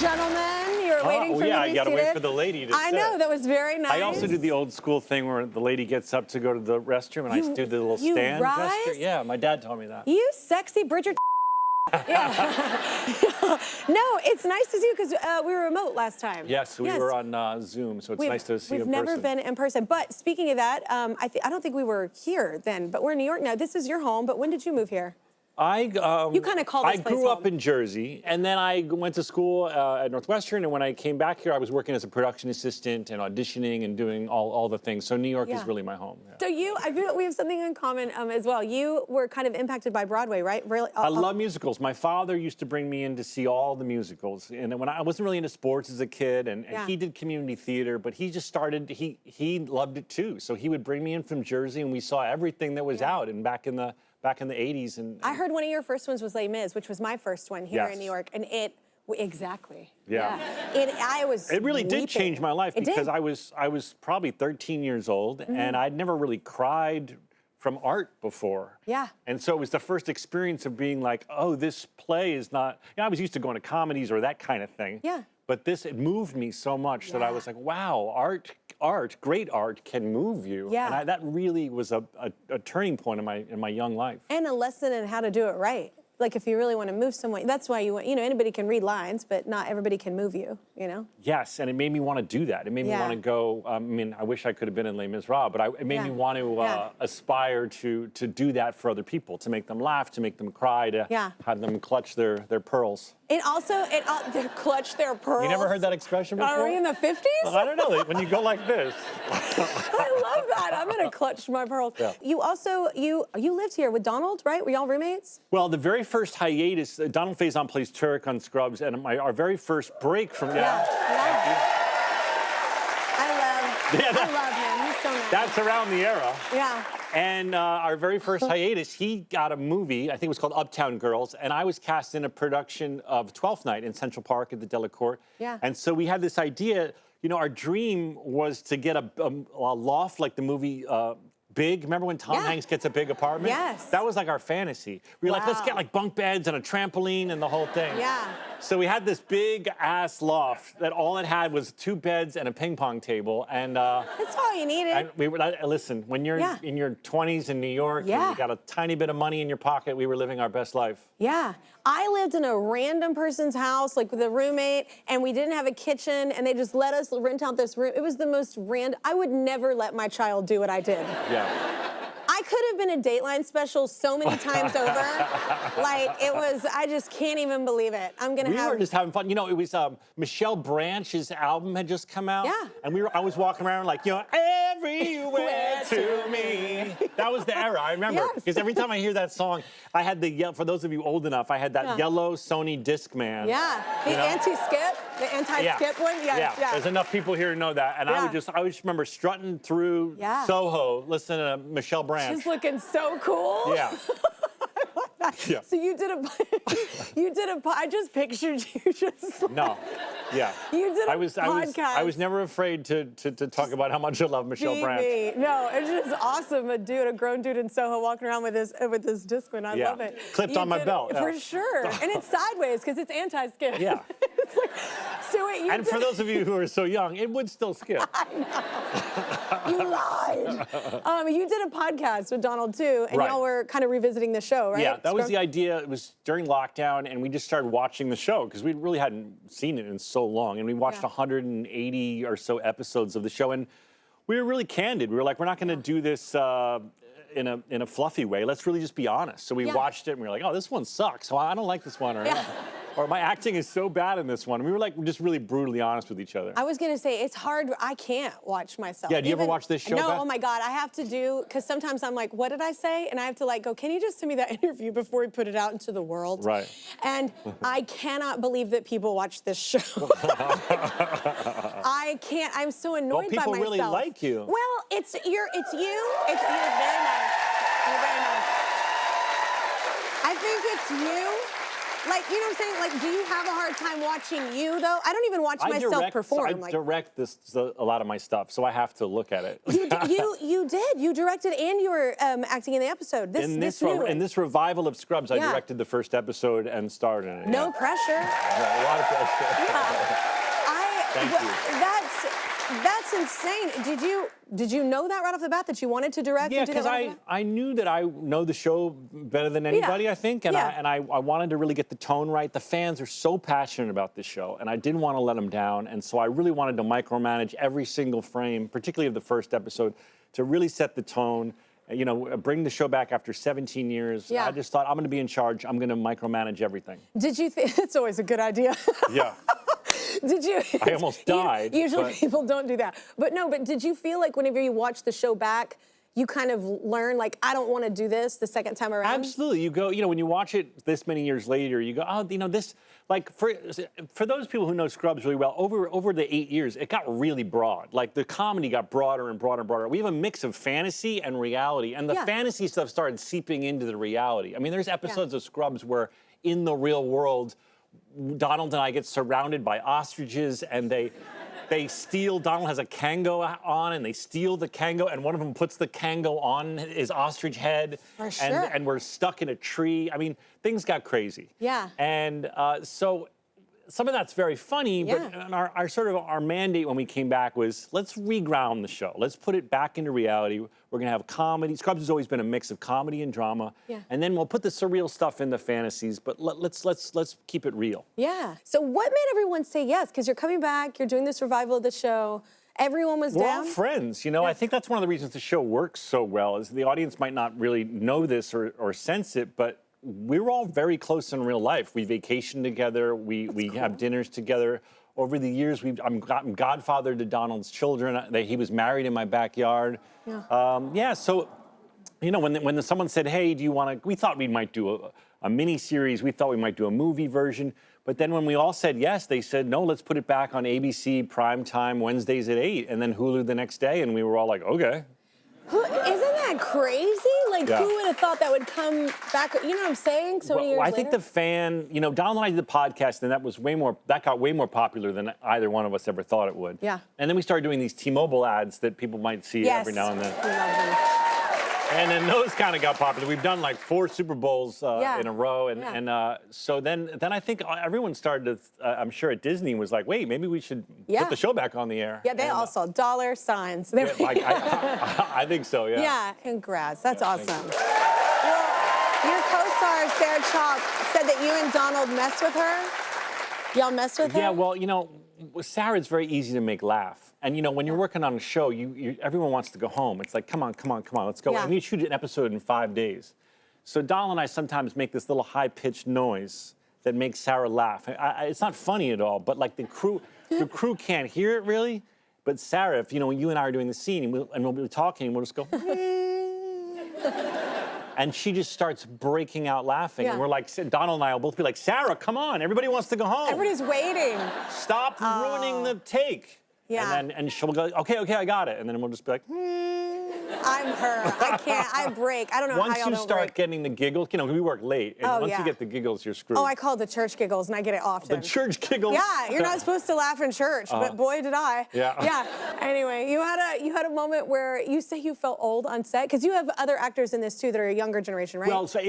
Gentlemen, you're waiting for me to I gotta seated. wait for the lady to I know, that was very nice. I also do the old school thing where the lady gets up to go to the restroom and I do the little stand gesture. Yeah, my dad taught me that. You sexy Bridger. Yeah. No, it's nice to see you because we were remote last time. Yes, we were on Zoom, so it's nice to see you in person. We've never been in person. But speaking of that, I don't think we were here then, but we're in New York now. This is your home, but when did you move here? You kind of call this place grew up home. in Jersey, and then I went to school at Northwestern, and when I came back here, I was working as a production assistant and auditioning and doing all the things. So New York is really my home. Yeah. So I feel like we have something in common as well. You were kind of impacted by Broadway, right? Really, I love musicals. My father used to bring me in to see all the musicals, and when I wasn't really into sports as a kid, and he did community theater, but he just started. He loved it too, so he would bring me in from Jersey, and we saw everything that was out and back in the 80s. And I heard one of your first ones was Les Mis, which was my first one here in New York, and exactly. Yeah. It really did change my life because I was probably 13 years old, and I'd never really cried from art before. Yeah. And so it was the first experience of being like, oh, this play is not, I was used to going to comedies or that kind of thing. Yeah. But it moved me so much that I was like, wow, great art can move you. Yeah. And that really was a turning point in my young life. And a lesson in how to do it right. Like if you really want to move someone, that's why anybody can read lines, but not everybody can move you, Yes, and it made me want to do that. It made me want to go, I mean, I wish I could have been in Les Miserables, but it made me want to aspire to do that for other people, to make them laugh, to make them cry, to have them clutch their pearls. And also, they clutch their pearls. You never heard that expression before? Are we in the 50s? Well, I don't know, when you go like this. I love that. I'm going to clutch my pearls. Yeah. You also, you lived here with Donald, right? Were y'all roommates? Well, the very first hiatus, Donald Faison plays Turk on Scrubs, and our very first break from I love him. He's so nice. That's around the era. Yeah. And our very first hiatus, he got a movie, I think it was called Uptown Girls, and I was cast in a production of Twelfth Night in Central Park at the Delacorte. Yeah. And so we had this idea, our dream was to get a loft like the movie Big. Remember when Tom Hanks gets a big apartment? Yes. That was like our fantasy. We were like, let's get like bunk beds and a trampoline and the whole thing. Yeah. So we had this big ass loft that all it had was 2 beds and a ping pong table, and that's all you needed. And we were listen, when you're in your 20s in New York, and you got a tiny bit of money in your pocket, we were living our best life. Yeah. I lived in a random person's house, like with a roommate, and we didn't have a kitchen, and they just let us rent out this room. It was the most random. I would never let my child do what I did. Yeah. I could have been a Dateline special so many times over. Like, I just can't even believe it. We were just having fun. It was Michelle Branch's album had just come out. Yeah. And I was walking around like, everywhere to me. That was the era, I remember. Because every time I hear that song, I had for those of you old enough, I had that yellow Sony Discman. Yeah, the anti-skip one. Yeah. There's enough people here to know that. And I would just remember strutting through Soho, listening to Michelle Branch. She's looking so cool. Yeah. Yeah. So you did I just pictured you just. No. Yeah. You did a podcast. I was never afraid to talk about how much I love Michelle Branch. No, it's just awesome. A grown dude in Soho walking around with this Discman. I love it. Clipped on my belt. For sure. And it's sideways because it's anti-skip. Yeah. It's like, so wait, and for those of you who are so young, it would still skip. I know. You lied. You did a podcast with Donald too, and y'all were kind of revisiting the show, right? Yeah, that was the idea. It was during lockdown, and we just started watching the show because we really hadn't seen it in so long, and we watched 180 or so episodes of the show, and we were really candid. We were like, we're not going to do this in a fluffy way. Let's really just be honest. So we watched it, and we were like, oh, this one sucks. So I don't like this one, or my acting is so bad in this one. And we were like just really brutally honest with each other. I was gonna say, it's hard. I can't watch myself. Yeah, do you ever watch this show? No, oh my God, I have to because sometimes I'm like, what did I say? And I have to go, can you just send me that interview before we put it out into the world? Right. And I cannot believe that people watch this show. I can't, I'm so annoyed by myself. Well, people really like you. Well, it's you. You're very nice. You're very nice. I think it's you. Like, you know what I'm saying? Like, do you have a hard time watching you, though? I don't even watch myself perform. I direct a lot of my stuff, so I have to look at it. You did. You directed and you were acting in the episode. In this revival of Scrubs, I directed the first episode and starred in it. No pressure. Yeah, a lot of pressure. Yeah. Thank you. That's insane. Did you know that right off the bat that you wanted to direct? Yeah, because I knew that I know the show better than anybody, I think, and I wanted to really get the tone right. The fans are so passionate about this show, and I didn't want to let them down, and so I really wanted to micromanage every single frame, particularly of the first episode, to really set the tone. You know, bring the show back after 17 years. Yeah. I just thought, I'm going to be in charge. I'm going to micromanage everything. Did you think it's always a good idea? Yeah. Did you? I almost died. Usually people don't do that. But did you feel like whenever you watch the show back, you kind of learn, like, I don't want to do this the second time around? Absolutely. You go, when you watch it this many years later, you go, oh, this, like, for those people who know Scrubs really well, over the 8 years, it got really broad. Like, the comedy got broader and broader and broader. We have a mix of fantasy and reality, and the fantasy stuff started seeping into the reality. I mean, there's episodes of Scrubs where in the real world, Donald and I get surrounded by ostriches, and they steal. Donald has a Kango on, and they steal the Kango, and one of them puts the Kango on his ostrich head. For sure. And we're stuck in a tree. I mean, things got crazy. Yeah. And so some of that's very funny, but our mandate when we came back was, let's reground the show. Let's put it back into reality. We're gonna have comedy. Scrubs has always been a mix of comedy and drama. Yeah. And then we'll put the surreal stuff in the fantasies, but let's keep it real. Yeah. So what made everyone say yes? Because you're coming back, you're doing this revival of the show. Everyone was We're down. all friends, I think that's one of the reasons the show works so well, is the audience might not really know this or sense it, but we're all very close in real life. We vacation together. We have dinners together. Over the years, I'm godfather to Donald's children. He was married in my backyard. Yeah. So, when someone said, hey, do you want to, we thought we might do a mini series. We thought we might do a movie version. But then when we all said yes, they said, no, let's put it back on ABC primetime Wednesdays at 8, and then Hulu the next day. And we were all like, okay. Isn't that crazy? Like, who would have thought that would come back? You know what I'm saying? So many years later. I think the fan, Donald and I did the podcast, and that got way more popular than either one of us ever thought it would. Yeah. And then we started doing these T-Mobile ads that people might see every now and then. We love them. And then those kind of got popular. We've done like 4 Super Bowls in a row, and so then I think everyone started to. I'm sure at Disney was like, wait, maybe we should put the show back on the air. Yeah, they all saw dollar signs. Yeah, I think so. Yeah. Yeah, congrats. That's awesome. Well, your co-star Sarah Chalke said that you and Donald mess with her. Y'all mess with her? Yeah. Well, Sarah's very easy to make laugh. And when you're working on a show, everyone wants to go home. It's like, come on, let's go. And we shoot an episode in 5 days. So Donald and I sometimes make this little high-pitched noise that makes Sarah laugh. It's not funny at all, but like the crew can't hear it really. But Sarah, if when you and I are doing the scene and we'll be talking, we'll just go, and she just starts breaking out laughing. And we're like, Donald and I will both be like, Sarah, come on, everybody wants to go home. Everybody's waiting. Stop ruining the take. Yeah. And she'll go, okay, I got it. And then we'll just be like, I'm her. I can't. I break. I don't know how y'all don't break. Once you start getting the giggles, we work late. And once you get the giggles, you're screwed. Oh, I call it the church giggles, and I get it often. The church giggles? Yeah, you're not supposed to laugh in church, but boy, did I. Yeah. Yeah. Anyway, you had a moment where you say you felt old on set, because you have other actors in this, too, that are a younger generation, right? Well, so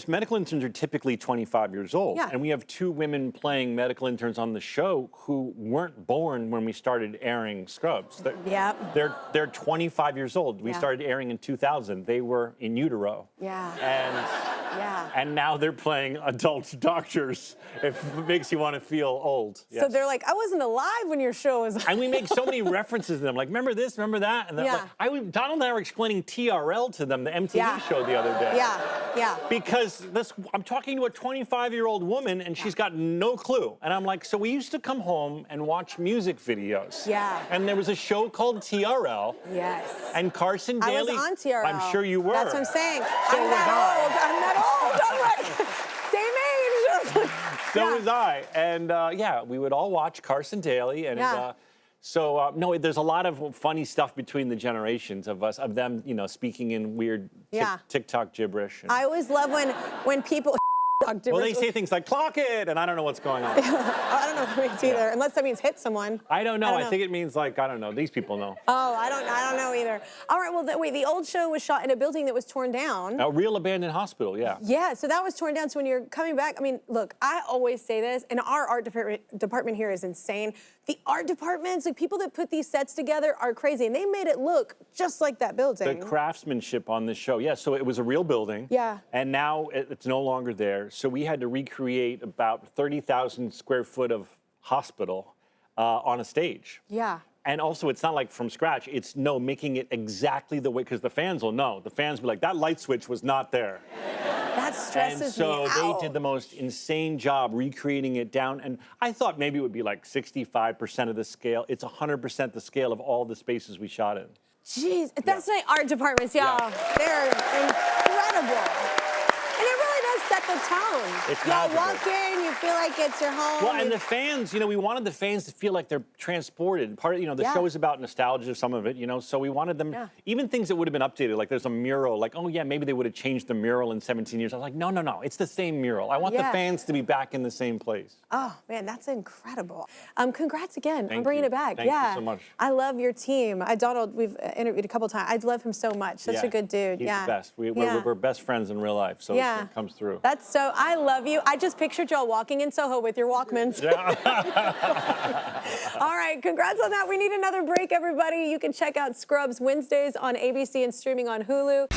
medical interns are typically 25 years old. Yeah. And we have 2 women playing medical interns on the show who weren't born when we started airing Scrubs. They're 25 years old. We started airing in 2000. They were in utero. Yeah. And now they're playing adult doctors, if it makes you want to feel old. So they're like, I wasn't alive when your show was on. And we make so many references to them, like, remember this, remember that? And Donald and I were explaining TRL to them, the MTV show the other day. Yeah. Because I'm talking to a 25-year-old woman, and she's got no clue. And I'm like, so we used to come home and watch music videos. Yeah. And there was a show called TRL. Yes. And Carson Daly. I was on TRL. I'm sure you were. That's what I'm saying. So I'm that old. I'm like, same age. So was I. And we would all watch Carson Daly. And no, there's a lot of funny stuff between the generations of them, speaking in weird TikTok gibberish. I always love when people Dr. Well, they say things like "clock it," and I don't know what's going on. I don't know what that means either, unless that means hit someone. I don't know. I think it means like I don't know. These people know. Oh, I don't know either. All right, well, wait, the old show was shot in a building that was torn down. A real abandoned hospital, yeah. Yeah, so that was torn down. So when you're coming back, I mean, look, I always say this, and our art department here is insane. The art departments, like people that put these sets together are crazy, and they made it look just like that building. The craftsmanship on this show, yeah, so it was a real building. Yeah. And now it's no longer there. So we had to recreate about 30,000 square foot of hospital on a stage. Yeah. And also, it's not like from scratch. It's making it exactly the way, because the fans will know. The fans will be like, that light switch was not there. That stresses and so me out. they did the most insane job recreating it down. And I thought maybe it would be like 65% of the scale. It's 100% the scale of all the spaces we shot in. Jeez, that's my art departments, y'all. Yeah. They're incredible. And it really does set the tone. It's y'all magical. walk in, you feel like it's your home. Well, and the fans, we wanted the fans to feel like they're transported. Part of, the show is about nostalgia, some of it, so we wanted them, even things that would have been updated, like there's a mural, like, oh yeah, maybe they would have changed the mural in 17 years. I was like, no, it's the same mural. I want the fans to be back in the same place. Oh, man, that's incredible. Congrats again on Thank bringing you. it back. Thank you so much. I love your team. Donald, we've interviewed a couple times. I love him so much. Such a good dude. He's the best. We're best friends in real life, so it comes through. I love you. I just pictured y'all walking in Soho with your Walkmans. Yeah. All right, congrats on that. We need another break, everybody. You can check out Scrubs Wednesdays on ABC and streaming on Hulu.